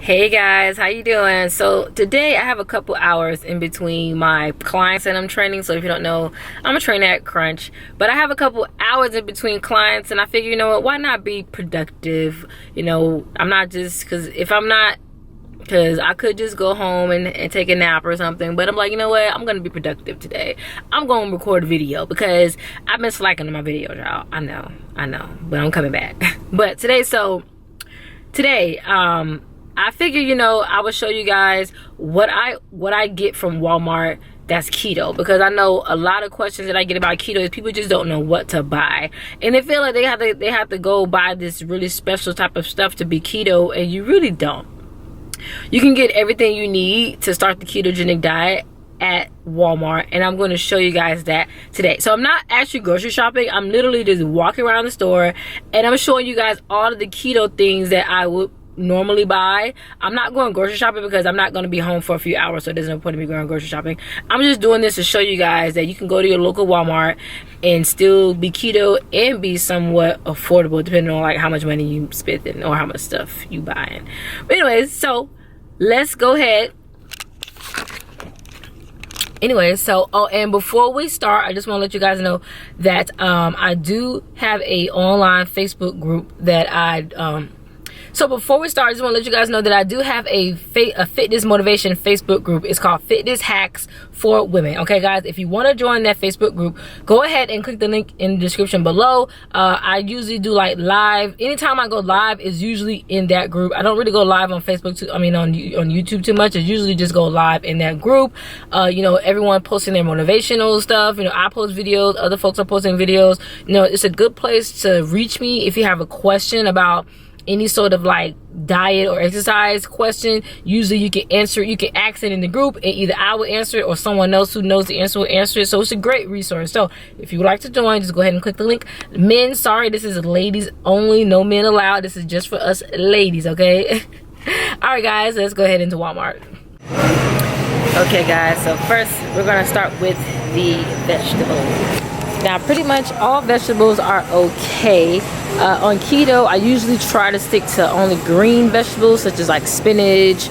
Hey guys, how you doing? So today I have a couple hours in between my clients that I'm training. So if you don't know, I'm a trainer at Crunch, but I have a couple hours in between clients, and I figure, you know what, why not be productive? You know, I'm not just, because I could just go home and take a nap or something, but I'm like, you know what, I'm gonna be productive today. I'm gonna record a video because I've been slacking on my videos, y'all. I know, but I'm coming back. But today, I figure, you know, I would show you guys what I get from Walmart that's keto, because I know a lot of questions that I get about keto is people just don't know what to buy, and they feel like they have to go buy this really special type of stuff to be keto, and you really don't. You can get everything you need to start the ketogenic diet at Walmart, and I'm going to show you guys that today. So I'm not actually grocery shopping. I'm literally just walking around the store, and I'm showing you guys all of the keto things that I would normally buy. I'm not going grocery shopping because I'm not going to be home for a few hours, so there's no point in me going grocery shopping. I'm just doing this to show you guys that you can go to your local Walmart and still be keto and be somewhat affordable, depending on like how much money you spending or how much stuff you buying. But anyways, so let's go ahead. Anyway, so and before we start, I just want to let you guys know that I do have a online Facebook group that so before we start, I just want to let you guys know that I do have a fitness motivation Facebook group. It's called Fitness Hacks for Women. Okay, guys, if you want to join that Facebook group, go ahead and click the link in the description below. I usually do like live. Anytime I go live is usually in that group. I don't really go live on Facebook on YouTube too much. I usually just go live in that group. You know, everyone posting their motivational stuff. You know, I post videos. Other folks are posting videos. You know, it's a good place to reach me if you have a question about any sort of like diet or exercise question. Usually you can ask it in the group, and either I will answer it or someone else who knows the answer will answer it. So it's a great resource. So if you would like to join, just go ahead and click the link. Men, sorry, this is ladies only, no men allowed. This is just for us ladies, okay? All right, guys, let's go ahead into Walmart. Okay, guys, so first we're gonna start with the vegetables. Now, pretty much all vegetables are okay. On keto, I usually try to stick to only green vegetables, such as like spinach,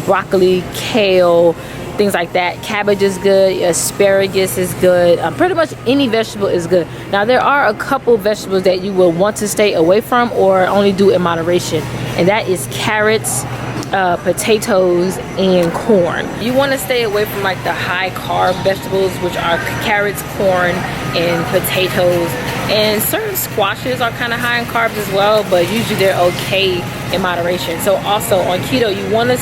broccoli, kale, things like that. Cabbage is good. Asparagus is good. Pretty much any vegetable is good. Now, there are a couple vegetables that you will want to stay away from or only do in moderation, and that is carrots, potatoes, and corn. You want to stay away from like the high carb vegetables, which are carrots, corn, and potatoes. And certain squashes are kind of high in carbs as well, but usually they're okay in moderation. So also on keto, you want to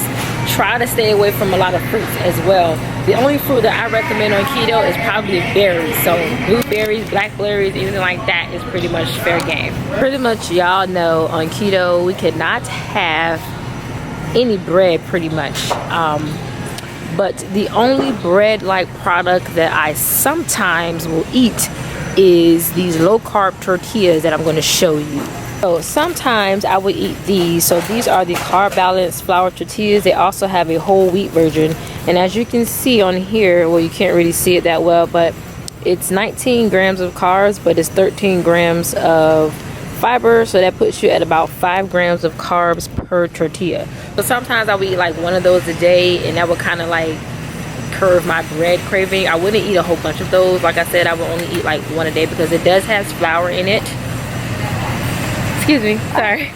try to stay away from a lot of fruits as well. The only fruit that I recommend on keto is probably berries. So blueberries, blackberries, anything like that is pretty much fair game. Pretty much y'all know on keto we cannot have any bread pretty much. But the only bread like product that I sometimes will eat is these low carb tortillas that I'm going to show you. So sometimes I would eat these. So these are the carb balanced flour tortillas. They also have a whole wheat version, and as you can see on here, well, you can't really see it that well, but it's 19 grams of carbs, but it's 13 grams of fiber, so that puts you at about 5 grams of carbs per tortilla. So sometimes I would eat like one of those a day, and that would kind of like curve my bread craving. I wouldn't eat a whole bunch of those. Like I said, I would only eat like one a day because it does have flour in it. Excuse me, sorry.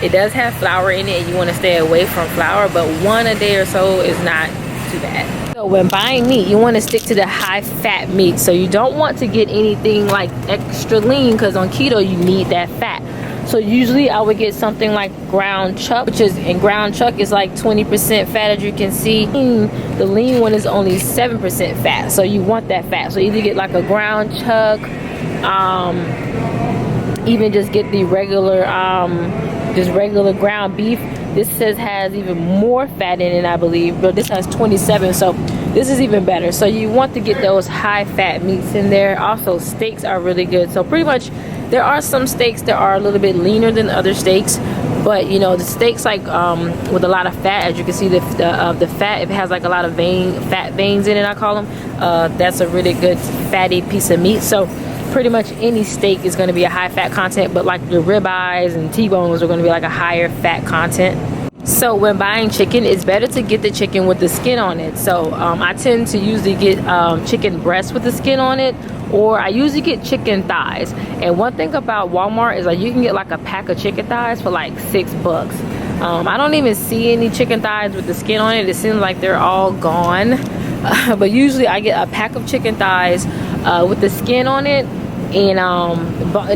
It does have flour in it, and you want to stay away from flour, but one a day or so is not too bad. So when buying meat, you want to stick to the high fat meat. So you don't want to get anything like extra lean, because on keto you need that fat. So usually I would get something like ground chuck, ground chuck is like 20% fat, as you can see. The lean one is only 7% fat, so you want that fat. So either get like a ground chuck, even just get the regular ground beef. This has even more fat in it, I believe, but this has 27, so this is even better. So you want to get those high fat meats in there. Also, steaks are really good. So pretty much there are some steaks that are a little bit leaner than other steaks, but you know, the steaks like with a lot of fat, as you can see, the fat, if it has like a lot of fat veins in it, I call them, that's a really good fatty piece of meat. So pretty much any steak is going to be a high fat content, but like the ribeyes and T-bones are going to be like a higher fat content. So when buying chicken, it's better to get the chicken with the skin on it. So I tend to usually get chicken breast with the skin on it, or I usually get chicken thighs. And one thing about Walmart is like you can get like a pack of chicken thighs for like $6. I don't even see any chicken thighs with the skin on it. It seems like they're all gone. But usually I get a pack of chicken thighs with the skin on it. And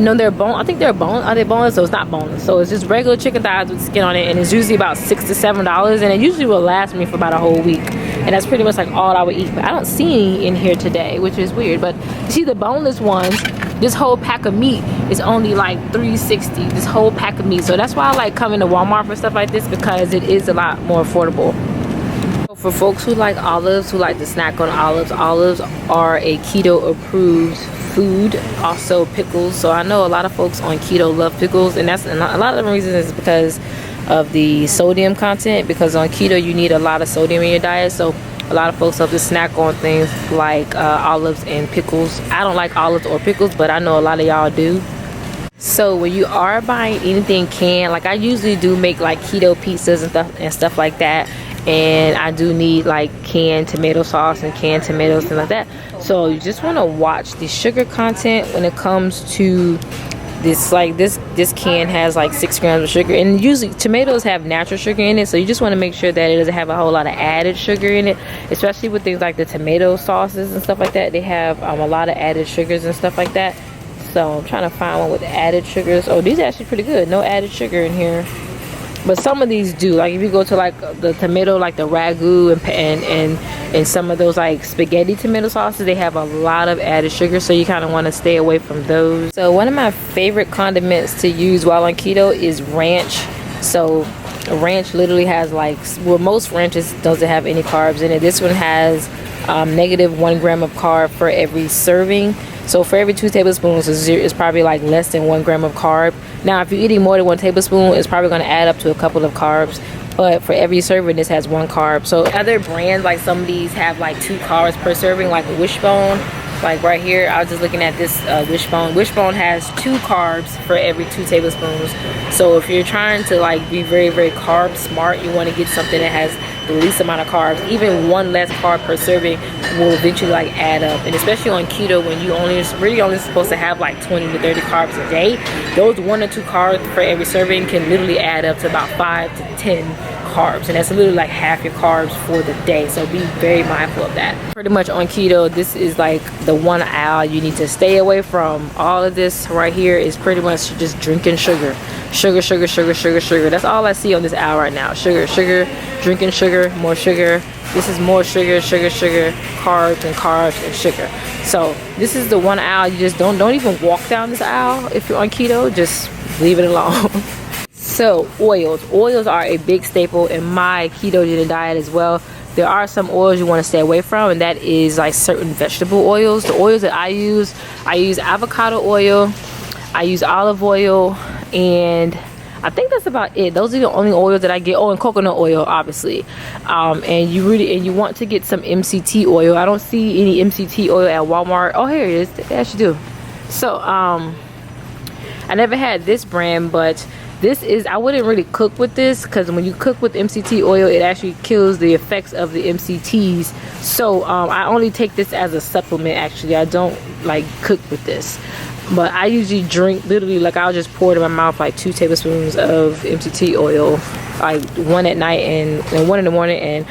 no, they're bone. I think they're bone. Are they boneless? So it's not boneless. So it's just regular chicken thighs with skin on it, and it's usually about $6 to $7, and it usually will last me for about a whole week. And that's pretty much like all I would eat. But I don't see any in here today, which is weird. But you see the boneless ones, this whole pack of meat is only like $3.60. This whole pack of meat. So that's why I like coming to Walmart for stuff like this, because it is a lot more affordable. For folks who like olives, who like to snack on olives, olives are a keto approved food. Also pickles. So I know a lot of folks on keto love pickles, and that's a lot of the reasons is because of the sodium content, because on keto you need a lot of sodium in your diet. So a lot of folks love to snack on things like olives and pickles. I don't like olives or pickles, but I know a lot of y'all do. So when you are buying anything canned, like I usually do make like keto pizzas and stuff like that, and I do need like canned tomato sauce and canned tomatoes and like that. So you just want to watch the sugar content when it comes to this. Like this can has like 6 grams of sugar, and usually tomatoes have natural sugar in it, so you just want to make sure that it doesn't have a whole lot of added sugar in it, especially with things like the tomato sauces and stuff like that. They have a lot of added sugars and stuff like that. So I'm trying to find one with added sugars. Oh, these are actually pretty good. No added sugar in here. But some of these do. Like if you go to like the tomato, like the ragu and some of those like spaghetti tomato sauces, they have a lot of added sugar, so you kind of want to stay away from those. So one of my favorite condiments to use while on keto is ranch. So ranch literally has like, well, most ranches doesn't have any carbs in it. This one has negative 1 gram of carb for every serving. So for every 2 tablespoons, it's probably like less than 1 gram of carb. Now, if you're eating more than 1 tablespoon, it's probably going to add up to a couple of carbs. But for every serving, this has 1 carb. So other brands, like some of these have like 2 carbs per serving, like a Wishbone. Like right here, I was just looking at this Wishbone. Wishbone has 2 carbs for every 2 tablespoons. So if you're trying to like be very, very carb smart, you want to get something that has the least amount of carbs. Even 1 less carb per serving will eventually like add up. And especially on keto, when you really only supposed to have like 20 to 30 carbs a day, those 1 or 2 carbs for every serving can literally add up to about 5 to 10 carbs, and that's literally like half your carbs for the day. So be very mindful of that. Pretty much on keto, this is like the one aisle you need to stay away from. All of this right here is pretty much just drinking sugar. Sugar, sugar, sugar, sugar, sugar. That's all I see on this aisle right now. Sugar, sugar, drinking sugar, more sugar. This is more sugar, sugar, sugar, carbs and carbs and sugar. So this is the one aisle you just don't even walk down this aisle if you're on keto. Just leave it alone. So oils are a big staple in my ketogenic diet as well. There are some oils you want to stay away from, and that is like certain vegetable oils. The oils that I use avocado oil, I use olive oil, and I think that's about it. Those are the only oils that I get. Oh, and coconut oil, obviously. And you want to get some MCT oil. I don't see any MCT oil at Walmart. Oh, here it is. They actually do. So I never had this brand, but this is, I wouldn't really cook with this, because when you cook with MCT oil, it actually kills the effects of the MCTs. So I only take this as a supplement. Actually, I don't like cook with this, but I usually drink, literally, like I'll just pour it in my mouth like 2 tablespoons of MCT oil, like 1 at night and 1 in the morning and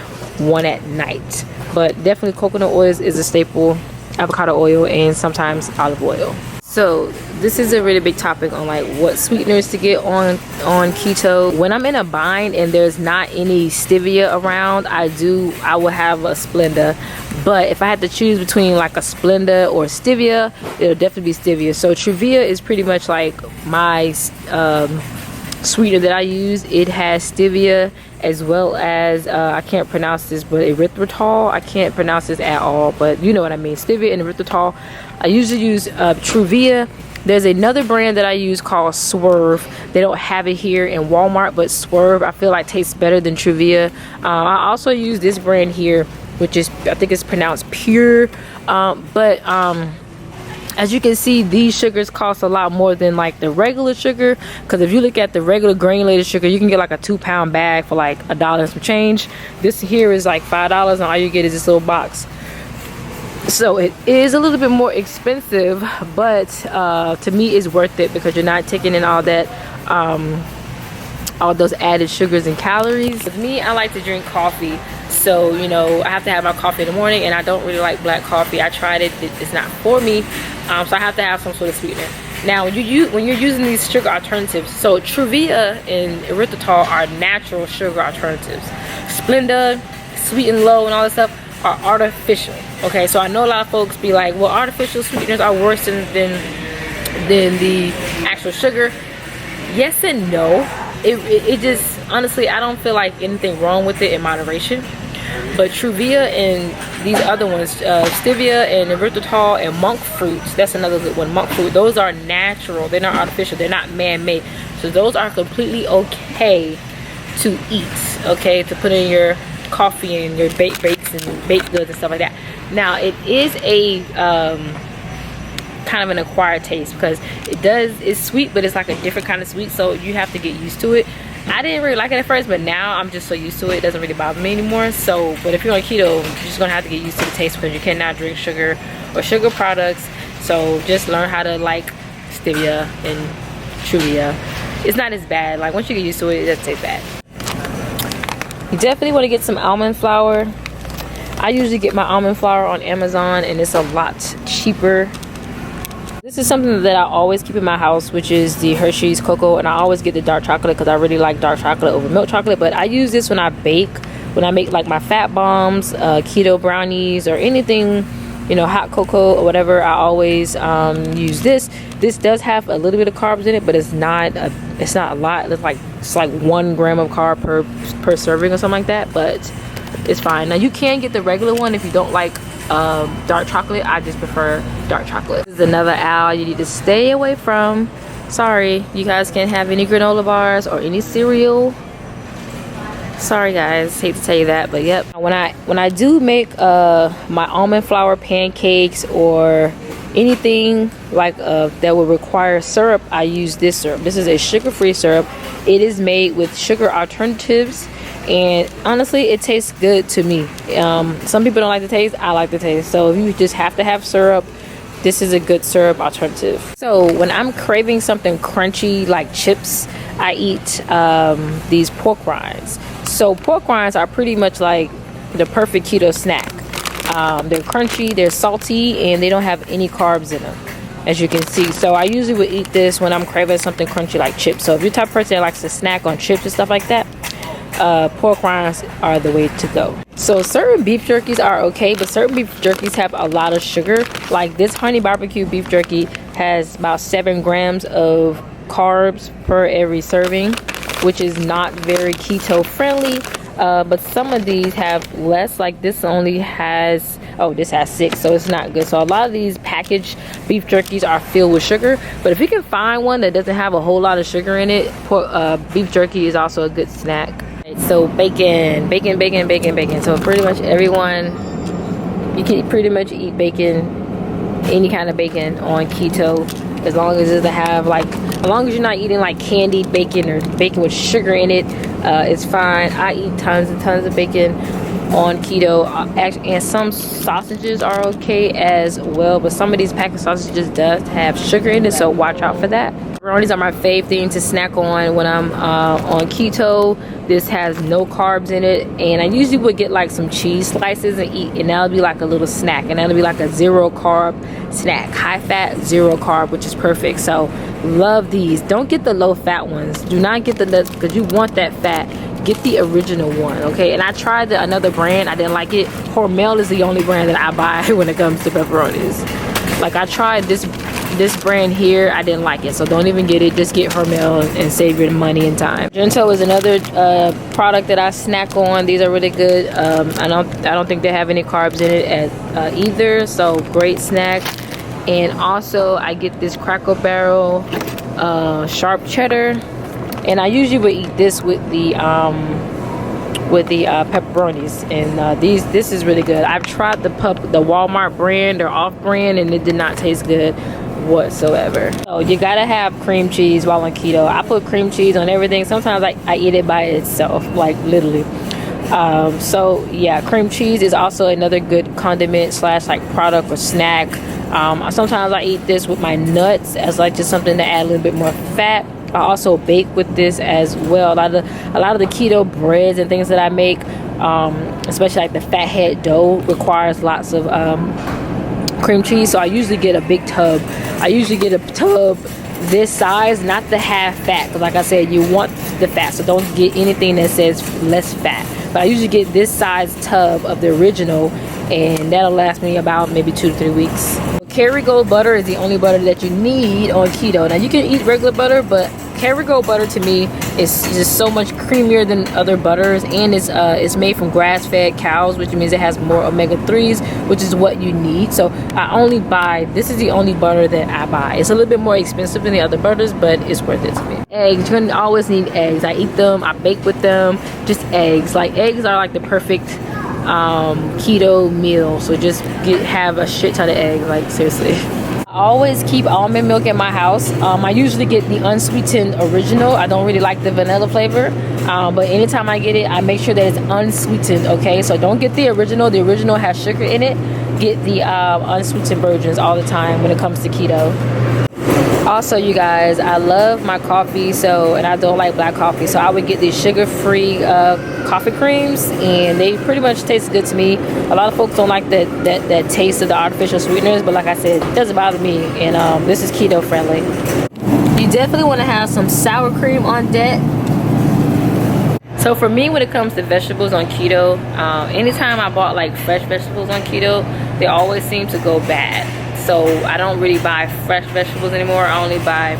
1 at night. But definitely coconut oil is a staple, avocado oil, and sometimes olive oil. So this is a really big topic on like what sweeteners to get on keto. When I'm in a bind and there's not any stevia around, I will have a Splenda. But if I had to choose between like a Splenda or stevia, it'll definitely be stevia. So Truvia is pretty much like my sweetener that I use. It has stevia as well as I can't pronounce this, but erythritol. I can't pronounce this at all, but you know what I mean. Stevia and erythritol. I usually use Truvia. There's another brand that I use called Swerve. They don't have it here in Walmart, but Swerve I feel like tastes better than Truvia. I also use this brand here, which is, I think it's pronounced Pure, but As you can see, these sugars cost a lot more than like the regular sugar, because if you look at the regular granulated sugar, you can get like a 2-pound bag for like $1 and some change. This here is like $5, and all you get is this little box. So it is a little bit more expensive, but to me it's worth it, because you're not taking in all that all those added sugars and calories. With me, I like to drink coffee, so you know, I have to have my coffee in the morning, and I don't really like black coffee. I tried it, it's not for me, so I have to have some sort of sweetener. Now when you're using these sugar alternatives, so Truvia and erythritol are natural sugar alternatives. Splenda, Sweet and Low, and all this stuff are artificial. Okay, so I know a lot of folks be like, well, artificial sweeteners are worse than the actual sugar. Yes and no. It just, honestly, I don't feel like anything wrong with it in moderation. But Truvia and these other ones, stevia and erythritol and monk fruits, that's another good one, monk fruit, those are natural. They're not artificial. They're not man-made. So those are completely okay to eat, okay, to put in your coffee and your baked goods and stuff like that. Now it is a kind of an acquired taste, because it's sweet, but it's like a different kind of sweet, so you have to get used to it. I didn't really like it at first, but now I'm just so used to it, it doesn't really bother me anymore. So, but if you're on keto, you're just gonna have to get used to the taste, because you cannot drink sugar or sugar products. So just learn how to like stevia and Truvia. It's not as bad. Like once you get used to it, it doesn't taste bad. You definitely want to get some almond flour. I usually get my almond flour on Amazon, and it's a lot cheaper. This is something that I always keep in my house, which is the Hershey's cocoa, and I always get the dark chocolate because I really like dark chocolate over milk chocolate. But I use this when I bake, when I make like my fat bombs, keto brownies, or anything, you know, hot cocoa or whatever. I always use this. This does have a little bit of carbs in it, but it's not a lot. It's like 1 gram of carb per serving or something like that, but it's fine. Now you can get the regular one if you don't like dark chocolate. I just prefer dark chocolate. This is another aisle you need to stay away from. Sorry, you guys can't have any granola bars or any cereal. Sorry guys, hate to tell you that, but yep. When I do make my almond flour pancakes or anything like that would require syrup, I use this syrup. This is a sugar-free syrup. It is made with sugar alternatives, and honestly it tastes good to me. Some people don't like the taste, I like the taste. So if you just have to have syrup, this is a good syrup alternative. So when I'm craving something crunchy like chips, I eat these pork rinds. So pork rinds are pretty much like the perfect keto snack. They're crunchy, they're salty, and they don't have any carbs in them, as you can see. So I usually would eat this when I'm craving something crunchy like chips. So if you're the type of person that likes to snack on chips and stuff like that, pork rinds are the way to go. So certain beef jerkies are okay, but certain beef jerkies have a lot of sugar. Like this honey barbecue beef jerky has about 7 grams of carbs per every serving, which is not very keto friendly. But some of these have less. Like this only has, this has 6, so it's not good. So a lot of these packaged beef jerkies are filled with sugar, but if you can find one that doesn't have a whole lot of sugar in it, beef jerky is also a good snack. So bacon. So pretty much everyone, you can pretty much eat bacon, any kind of bacon on keto, as long as it doesn't have as long as you're not eating like candied bacon or bacon with sugar in it, it's fine. I eat tons and tons of bacon on keto, and some sausages are okay as well, but some of these packaged sausages does have sugar in it, so watch out for that. Pepperonis are my fave thing to snack on when I'm on keto. This has no carbs in it, and I usually would get like some cheese slices and eat, and that'll be like a little snack, and that'll be like a 0 carb snack, high fat, 0 carb, which is perfect. So love these. Don't get the low fat ones. Do not get the nuts, because you want that fat. Get the original one, okay? And I tried another brand, I didn't like it. Hormel is the only brand that I buy when it comes to pepperonis. Like I tried this brand here, I didn't like it, so don't even get it. Just get Hormel and save your money and time. Gento is another product that I snack on. These are really good. I don't think they have any carbs in it either, so great snack. And also I get this Cracker Barrel sharp cheddar, and I usually would eat this with with the pepperonis, and this is really good. I've tried the Walmart brand or off brand, and it did not taste good whatsoever. So you gotta have cream cheese while on keto. I put cream cheese on everything. Sometimes I eat it by itself, like literally. So yeah, cream cheese is also another good condiment slash like product or snack. Sometimes I eat this with my nuts as like just something to add a little bit more fat. I also bake with this as well. A lot of the keto breads and things that I make, especially like the fathead dough, requires lots of cream cheese. So I usually get a big tub. I usually get a tub this size, not the half fat, because like I said, you want the fat, so don't get anything that says less fat. But I usually get this size tub of the original, and that'll last me about maybe 2 to 3 weeks. Kerrygold butter is the only butter that you need on keto. Now you can eat regular butter, but Kerrygold butter to me is just so much creamier than other butters, and it's made from grass-fed cows, which means it has more omega-3s, which is what you need. So this is the only butter that I buy. It's a little bit more expensive than the other butters, but it's worth it to me. Eggs, you're gonna always need eggs. I eat them, I bake with them. Just eggs. Like eggs are like the perfect keto meal. So just have a shit ton of eggs, like seriously. I always keep almond milk in my house. I usually get the unsweetened original. I don't really like the vanilla flavor, but anytime I get it, I make sure that it's unsweetened. Okay, so don't get the original. The original has sugar in it. Get the unsweetened versions all the time when it comes to keto. Also, you guys, I love my coffee, and I don't like black coffee, so I would get these sugar-free coffee creams, and they pretty much taste good to me. A lot of folks don't like that taste of the artificial sweeteners, but like I said, it doesn't bother me, and this is keto friendly. You definitely want to have some sour cream on deck. So for me, when it comes to vegetables on keto, anytime I bought like fresh vegetables on keto, they always seem to go bad. So I don't really buy fresh vegetables anymore. I only buy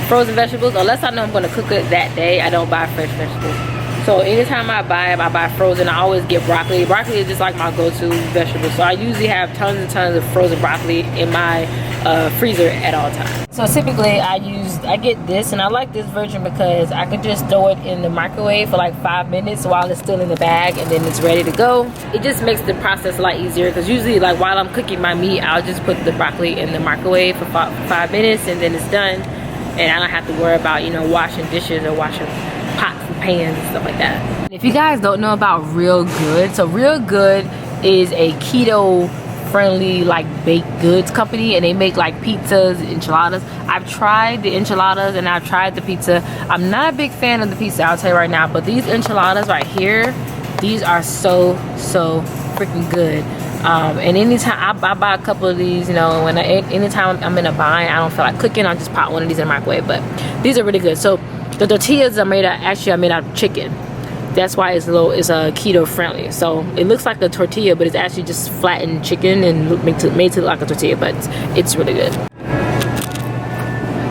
frozen vegetables. Unless I know I'm going to cook it that day, I don't buy fresh vegetables. So anytime I buy them, I buy frozen. I always get broccoli. Broccoli is just like my go-to vegetable. So I usually have tons and tons of frozen broccoli in my freezer at all times. So typically I get this, and I like this version because I can just throw it in the microwave for like 5 minutes while it's still in the bag, and then it's ready to go. It just makes the process a lot easier, because usually like while I'm cooking my meat, I'll just put the broccoli in the microwave for 5 minutes, and then it's done, and I don't have to worry about, you know, washing dishes or washing pots and pans and stuff like that. If you guys don't know about Real Good, so Real Good is a keto friendly like baked goods company, and they make like pizzas, enchiladas. I've tried the enchiladas and I've tried the pizza. I'm not a big fan of the pizza, I'll tell you right now, but these enchiladas right here, these are so freaking good. And anytime I buy a couple of these, you know, anytime I'm in a bind, I don't feel like cooking, I'll just pop one of these in the microwave. But these are really good. So the tortillas are made out of chicken. That's why it's keto friendly. So it looks like a tortilla, but it's actually just flattened chicken and made to look like a tortilla, but it's really good.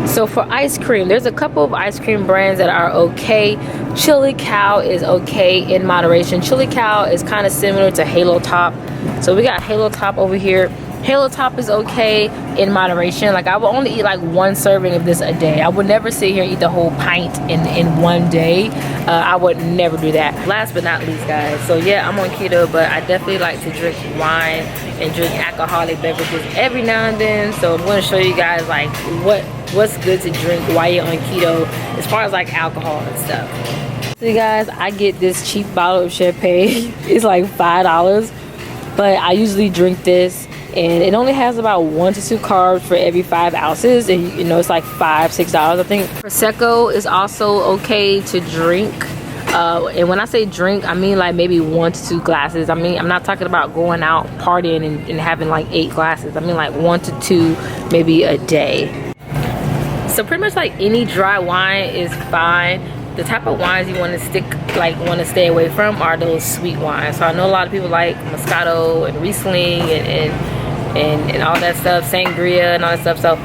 So for ice cream, there's a couple of ice cream brands that are okay. Chili Cow is okay in moderation. Chili Cow is kind of similar to Halo Top. So we got Halo Top over here. Halo Top is okay in moderation. Like I will only eat like 1 serving of this a day. I would never sit here and eat the whole pint in one day. I would never do that. Last but not least, guys, so yeah, I'm on keto, but I definitely like to drink wine and drink alcoholic beverages every now and then. So I'm going to show you guys like what's good to drink while you're on keto as far as like alcohol and stuff. So you guys, I get this cheap bottle of champagne. It's like $5, but I usually drink this, and it only has about 1 to 2 carbs for every 5 ounces, and you know, it's like $5-6 I think. Prosecco is also okay to drink, and when I say drink, I mean like maybe 1 to 2 glasses. I mean, I'm not talking about going out partying and having like 8 glasses. I mean like 1 to 2 maybe a day. So pretty much like any dry wine is fine. The type of wines you want to stay away from are those sweet wines. So I know a lot of people like Moscato and Riesling and all that stuff, sangria and all that stuff. So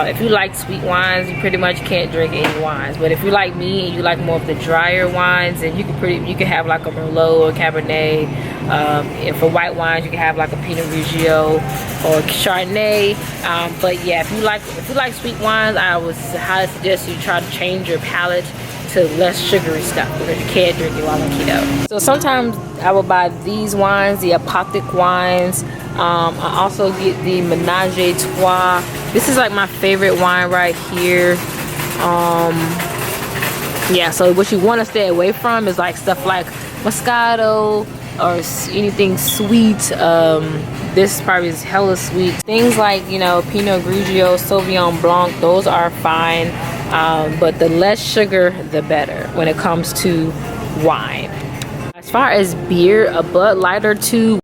if you like sweet wines, you pretty much can't drink any wines. But if you like me and you like more of the drier wines, then you can have like a Merlot or Cabernet. And for white wines, you can have like a Pinot Grigio or Chardonnay. But yeah, if you like sweet wines, I would highly suggest you try to change your palate to less sugary stuff because you can't drink it while on keto. So sometimes I will buy these wines, the apothic wines. I also get the Menage a Trois. This is like my favorite wine right here. Yeah, so what you want to stay away from is like stuff like Moscato or anything sweet. This probably is hella sweet. Things like, you know, Pinot Grigio, Sauvignon Blanc, those are fine. But the less sugar, the better when it comes to wine. As far as beer, a Bud Light or two